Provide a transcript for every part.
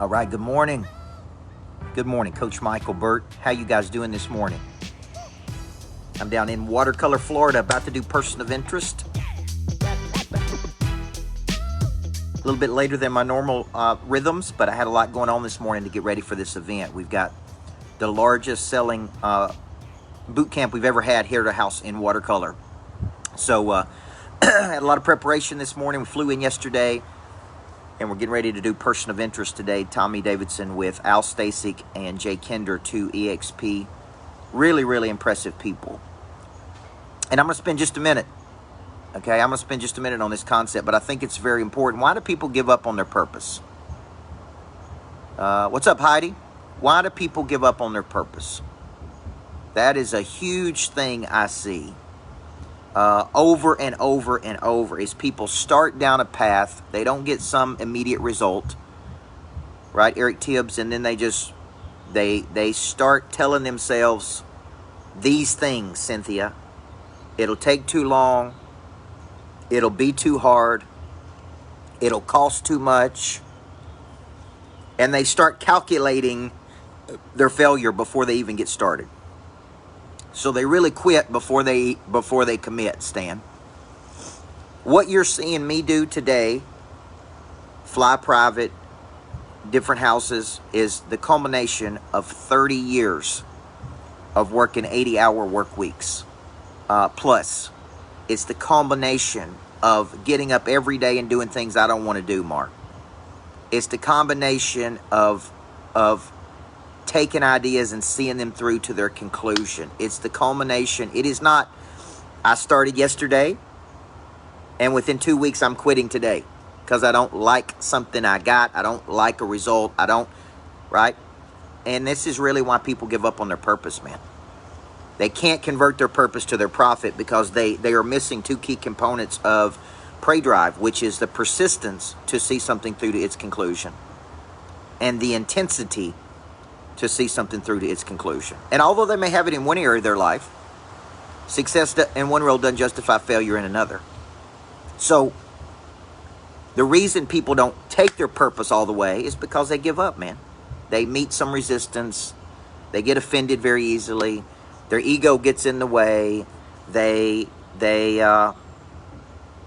All right, good morning. Good morning, Coach Michael Burt. How you guys doing this morning? I'm down in Watercolor, Florida, about to do Person of Interest. A little bit later than my normal rhythms, but I had a lot going on this morning to get ready for this event. We've got the largest selling boot camp we've ever had here at a house in Watercolor. So I had a lot of preparation this morning. We flew in yesterday. And we're getting ready to do Person of Interest today. Tommy Davidson with Al Stasic and Jay Kinder, two EXP. Really, really impressive people. And I'm going to spend just a minute. Okay, I'm going to spend just a minute on this concept, but I think it's very important. Why do people give up on their purpose? What's up, Heidi? Why do people give up on their purpose? That is a huge thing I see. Over and over and over is people start down a path. They don't get some immediate result, right? Eric Tibbs, and then they start telling themselves these things, Cynthia. It'll take too long. It'll be too hard. It'll cost too much. And they start calculating their failure before they even get started. So they really quit before they commit, Stan. What you're seeing me do today, fly private, different houses, is the culmination of 30 years of working 80-hour work weeks. Plus, it's the combination of getting up every day and doing things I don't want to do, Mark. It's the combination of taking ideas and seeing them through to their conclusion. It's the culmination. It is not, I started yesterday, and within 2 weeks I'm quitting today because I don't like something I got. I don't like a result. Right? And this is really why people give up on their purpose, man. They can't convert their purpose to their profit because they are missing two key components of prey drive, which is the persistence to see something through to its conclusion and the intensity to see something through to its conclusion. And although they may have it in one area of their life, success in one role doesn't justify failure in another. So the reason people don't take their purpose all the way is because they give up, man. They meet some resistance. They get offended very easily. Their ego gets in the way. They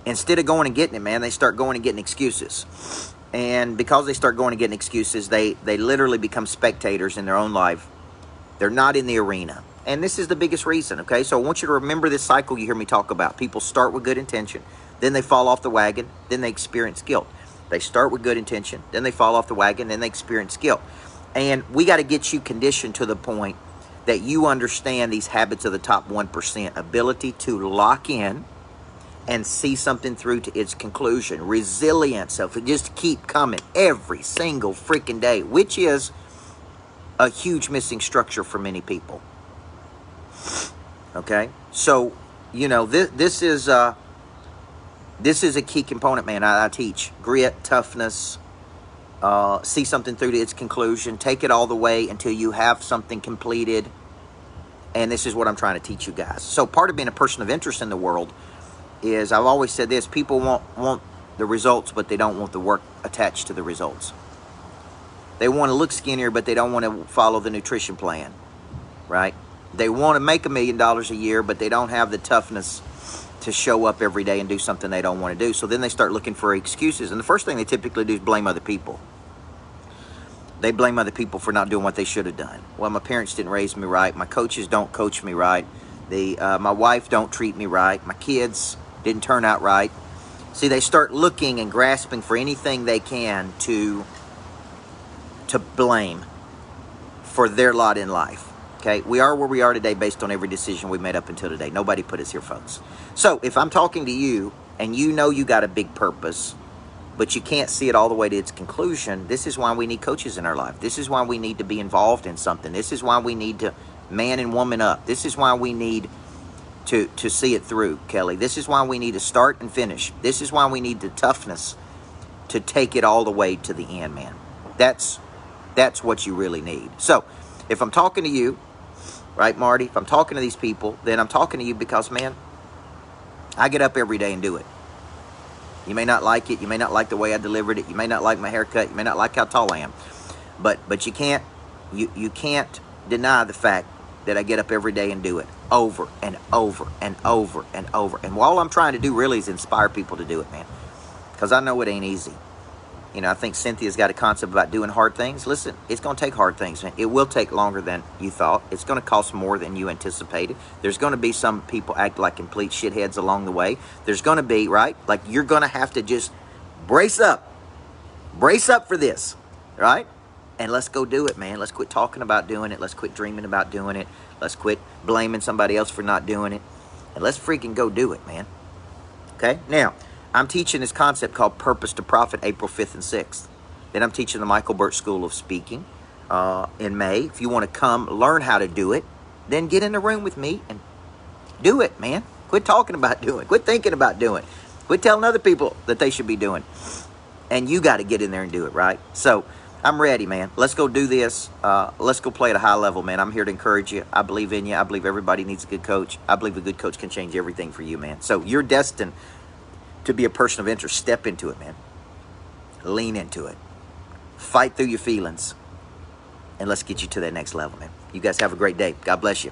instead of going and getting it, man, they start going and getting excuses. And because they start going and getting excuses, they literally become spectators in their own life. They're not in the arena. And this is the biggest reason, okay? So I want you to remember this cycle you hear me talk about. People start with good intention. Then they fall off the wagon. Then they experience guilt. They start with good intention. Then they fall off the wagon. Then they experience guilt. And we got to get you conditioned to the point that you understand these habits of the top 1%. Ability to lock in and see something through to its conclusion. Resilience of just keep coming every single freaking day, which is a huge missing structure for many people. Okay? So, you know, this is a key component, man. I teach grit, toughness, see something through to its conclusion, take it all the way until you have something completed. And this is what I'm trying to teach you guys. So part of being a person of interest in the world is, I've always said this, people want the results, but they don't want the work attached to the results. They want to look skinnier, but they don't want to follow the nutrition plan, right? They want to make $1 million a year, but they don't have the toughness to show up every day and do something they don't want to do. So then they start looking for excuses. And the first thing they typically do is blame other people. They blame other people for not doing what they should have done. Well, my parents didn't raise me right. My coaches don't coach me right. My wife don't treat me right. My kids didn't turn out right. See, they start looking and grasping for anything they can to blame for their lot in life. Okay, we are where we are today based on every decision we made up until today. Nobody put us here, folks. So if I'm talking to you and you know you got a big purpose, but you can't see it all the way to its conclusion, this is why we need coaches in our life. This is why we need to be involved in something. This is why we need to man and woman up. This is why we need to see it through, Kelly. This is why we need to start and finish. This is why we need the toughness to take it all the way to the end, man. That's what you really need. So if I'm talking to you, right, Marty, if I'm talking to these people, then I'm talking to you because, man, I get up every day and do it. You may not like it. You may not like the way I delivered it. You may not like my haircut. You may not like how tall I am. But you can't deny the fact that I get up every day and do it over and over and over and over. And all I'm trying to do really is inspire people to do it, man. Because I know it ain't easy. You know, I think Cynthia's got a concept about doing hard things. Listen, it's going to take hard things, man. It will take longer than you thought. It's going to cost more than you anticipated. There's going to be some people act like complete shitheads along the way. There's going to be, right? Like, you're going to have to just brace up. Brace up for this, right? And let's go do it, man. Let's quit talking about doing it. Let's quit dreaming about doing it. Let's quit blaming somebody else for not doing it. And let's freaking go do it, man. Okay? Now, I'm teaching this concept called Purpose to Profit April 5th and 6th. Then I'm teaching the Michael Burt School of Speaking in May. If you want to come learn how to do it, then get in the room with me and do it, man. Quit talking about doing it. Quit thinking about doing it. Quit telling other people that they should be doing. And you got to get in there and do it, right? So I'm ready, man. Let's go do this. Let's go play at a high level, man. I'm here to encourage you. I believe in you. I believe everybody needs a good coach. I believe a good coach can change everything for you, man. So you're destined to be a person of interest. Step into it, man. Lean into it. Fight through your feelings. And let's get you to that next level, man. You guys have a great day. God bless you.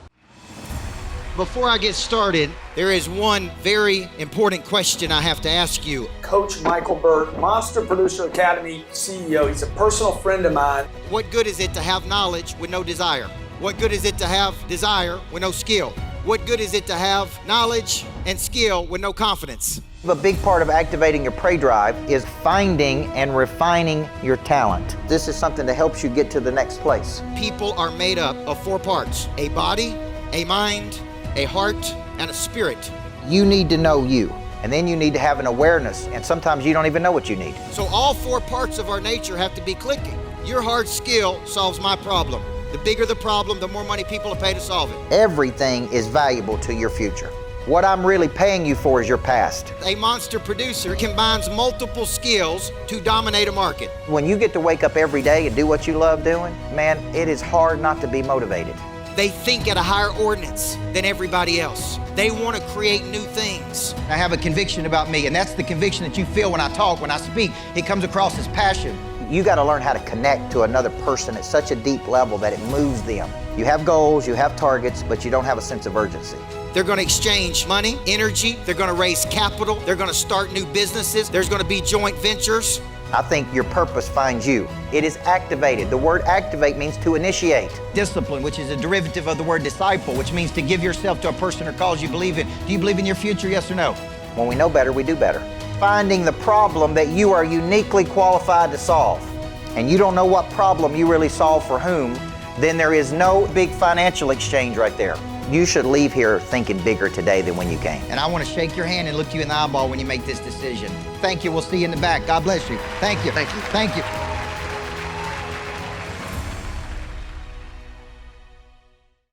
Before I get started, there is one very important question I have to ask you. Coach Michael Burt, Monster Producer Academy CEO. He's a personal friend of mine. What good is it to have knowledge with no desire? What good is it to have desire with no skill? What good is it to have knowledge and skill with no confidence? A big part of activating your prey drive is finding and refining your talent. This is something that helps you get to the next place. People are made up of 4 parts: a body, a mind, a heart, and a spirit. You need to know you, and then you need to have an awareness, and sometimes you don't even know what you need. So all 4 parts of our nature have to be clicking. Your hard skill solves my problem. The bigger the problem, the more money people will pay to solve it. Everything is valuable to your future. What I'm really paying you for is your past. A monster producer combines multiple skills to dominate a market. When you get to wake up every day and do what you love doing, man, it is hard not to be motivated. They think at a higher ordinance than everybody else. They want to create new things. I have a conviction about me, and that's the conviction that you feel when I talk, when I speak. It comes across as passion. You got to learn how to connect to another person at such a deep level that it moves them. You have goals, you have targets, but you don't have a sense of urgency. They're going to exchange money, energy, they're going to raise capital, they're going to start new businesses, there's going to be joint ventures. I think your purpose finds you. It is activated. The word activate means to initiate. Discipline, which is a derivative of the word disciple, which means to give yourself to a person or cause you believe in. Do you believe in your future, yes or no? When we know better, we do better. Finding the problem that you are uniquely qualified to solve, and you don't know what problem you really solve for whom, then there is no big financial exchange right there. You should leave here thinking bigger today than when you came. And I want to shake your hand and look you in the eyeball when you make this decision. Thank you. We'll see you in the back. God bless you. Thank you. Thank you. Thank you.